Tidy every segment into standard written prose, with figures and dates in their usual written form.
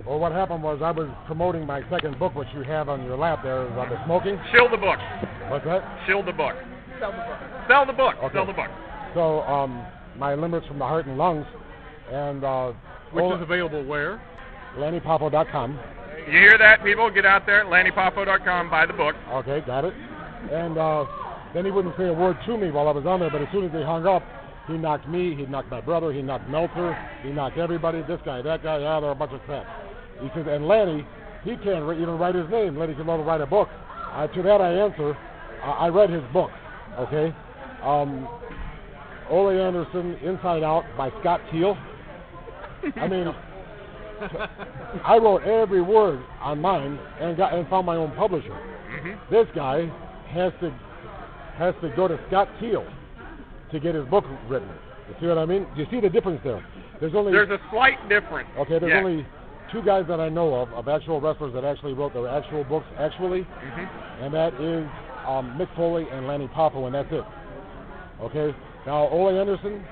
Well, what happened was I was promoting my second book, which you have on your lap there, about the smoking. Shill the book. What's that? Shill the book. Sell the book. Sell the book. Okay. Sell the book. So, my Limericks from the Heart and Lungs, and which is available where? LannyPoffo.com. You hear that, people? Get out there, LannyPoffo.com, buy the book. Okay, got it. And then he wouldn't say a word to me while I was on there, but as soon as he hung up, he knocked me, he knocked my brother, he knocked Meltzer, he knocked everybody, this guy, that guy, yeah, they're a bunch of crap. He says, and Lanny, he can't even write his name. Lanny can write a book. To that I answer, I read his book, okay? Ole Anderson, Inside Out by Scott Teal. I mean, I wrote every word on mine and found my own publisher. Mm-hmm. This guy has to go to Scott Teal to get his book written. You see what I mean? Do you see the difference there? There's a slight difference. Okay, there's only two guys that I know of actual wrestlers that actually wrote their actual books actually, and that is Mick Foley and Lanny Poffo, and that's it. Okay? Now, Ole Anderson,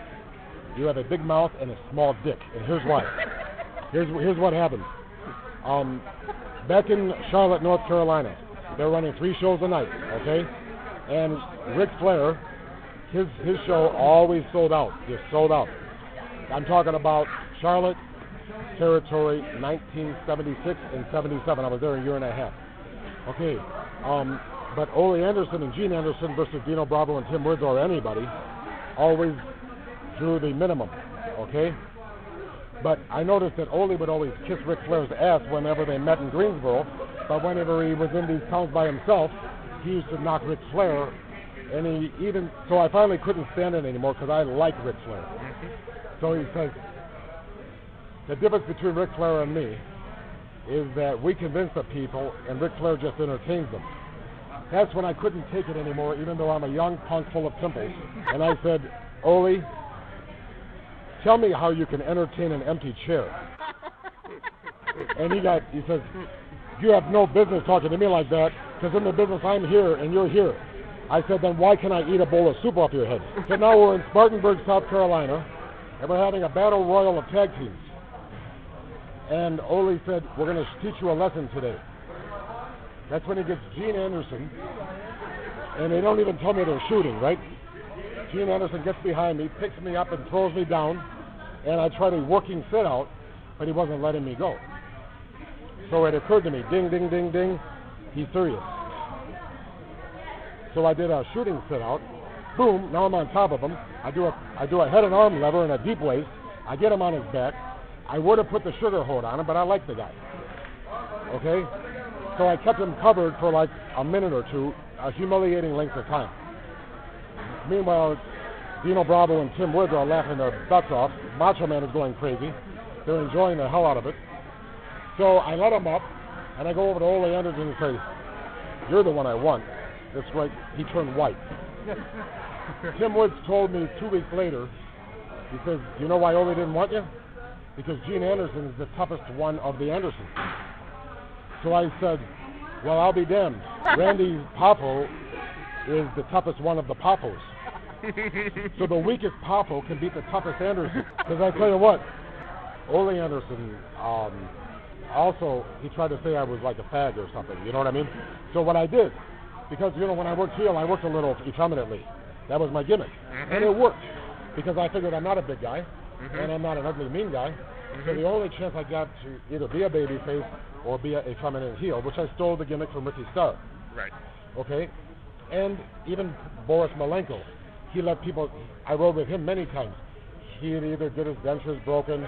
you have a big mouth and a small dick, and here's why. Here's what happened. Back in Charlotte, North Carolina, they're running 3 shows a night, okay? And Ric Flair, his show always sold out, just sold out. I'm talking about Charlotte territory, 1976 and 77. I was there a year and a half. Okay, but Ole Anderson and Gene Anderson versus Dino Bravo and Tim Woods or anybody always drew the minimum, okay? But I noticed that Ole would always kiss Ric Flair's ass whenever they met in Greensboro, but whenever he was in these towns by himself, he used to knock Ric Flair, and so I finally couldn't stand it anymore because I like Ric Flair. So he says, the difference between Ric Flair and me is that we convince the people and Ric Flair just entertains them. That's when I couldn't take it anymore, even though I'm a young punk full of pimples. And I said, Ole, tell me how you can entertain an empty chair. And he says, you have no business talking to me like that, because in the business I'm here and you're here. I said, then why can I eat a bowl of soup off your head? So now we're in Spartanburg, South Carolina, and we're having a battle royal of tag teams. And Ole said, we're going to teach you a lesson today. That's when he gets Gene Anderson, and they don't even tell me they're shooting, right? Gene Anderson gets behind me, picks me up, and throws me down, and I tried a working sit-out, but he wasn't letting me go. So it occurred to me, ding, ding, ding, ding, he's serious. So I did a shooting sit-out. Boom, now I'm on top of him. I do a head and arm lever and a deep waist. I get him on his back. I would have put the sugar hold on him, but I like the guy. Okay? So I kept him covered for like a minute or two, a humiliating length of time. Meanwhile, Dino Bravo and Tim Woods are laughing their butts off. Macho Man is going crazy. They're enjoying the hell out of it. So I let him up, and I go over to Ole Anderson and say, you're the one I want. That's right. He turned white. Tim Woods told me 2 weeks later, he says, you know why Ole didn't want you? Because Gene Anderson is the toughest one of the Andersons. So I said, well, I'll be damned. Randy Poffo is the toughest one of the Poffos. So the weakest Poffo can beat the toughest Anderson. Because I tell you what, Ole Anderson, also, he tried to say I was like a fag or something, you know what I mean? So what I did, because, you know, when I worked heel, I worked a little effeminately. That was my gimmick. And it worked, because I figured I'm not a big guy, and I'm not an ugly, mean guy. So the only chance I got to either be a babyface or be a feminine heel, which I stole the gimmick from Ricky Starr. Right. Okay? And even Boris Malenko, he let people, I rode with him many times. He'd either get his dentures broken,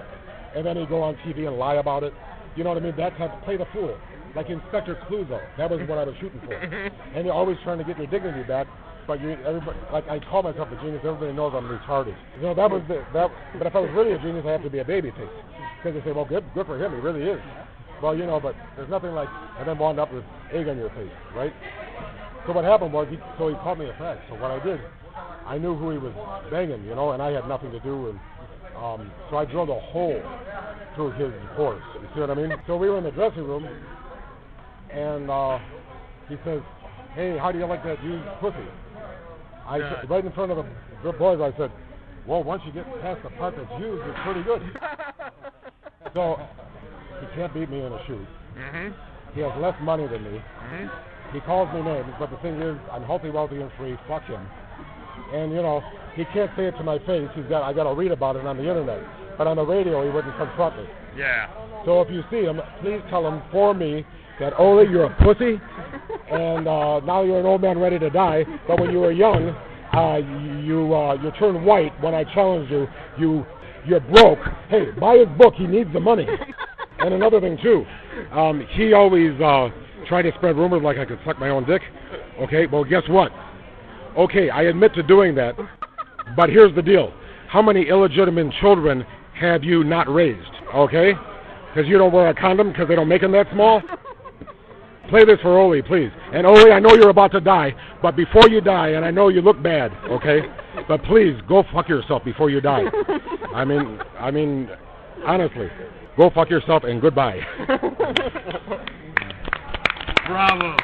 and then he'd go on TV and lie about it. You know what I mean? That type, play the fool. Like Inspector Clouseau. That was what I was shooting for. And you're always trying to get your dignity back, but everybody, like I call myself a genius, everybody knows I'm retarded. You know, but if I was really a genius, I have to be a babyface. Because they say, well, good for him, he really is. Well, you know, but there's nothing like, and then wound up with egg on your face, right? So what happened was, he called me a fag. So what I did, I knew who he was banging, you know, and I had nothing to do, and so I drilled a hole through his horse. You see what I mean? So we were in the dressing room, and he says, hey, how do you like that used pussy? Right in front of the boys, I said, well, once you get past the part that's used, it's pretty good. So He can't beat me in a shoot. Mm-hmm. He has less money than me. Mm-hmm. He calls me names, but the thing is, I'm healthy, wealthy, and free. Fuck him. And, you know, he can't say it to my face. I got to read about it on the internet. But on the radio, he wouldn't confront me. Yeah. So if you see him, please tell him for me that, Ole, you're a pussy, and now you're an old man ready to die. But when you were young, you turned white when I challenged you. You're broke. Hey, buy his book. He needs the money. And another thing, too, he always tried to spread rumors like I could suck my own dick. Okay, well, guess what? Okay, I admit to doing that, but here's the deal. How many illegitimate children have you not raised? Okay? Because you don't wear a condom because they don't make them that small? Play this for Ole, please. And Ole, I know you're about to die, but before you die, and I know you look bad, okay? But please, go fuck yourself before you die. I mean, honestly, go fuck yourself and goodbye. Bravo.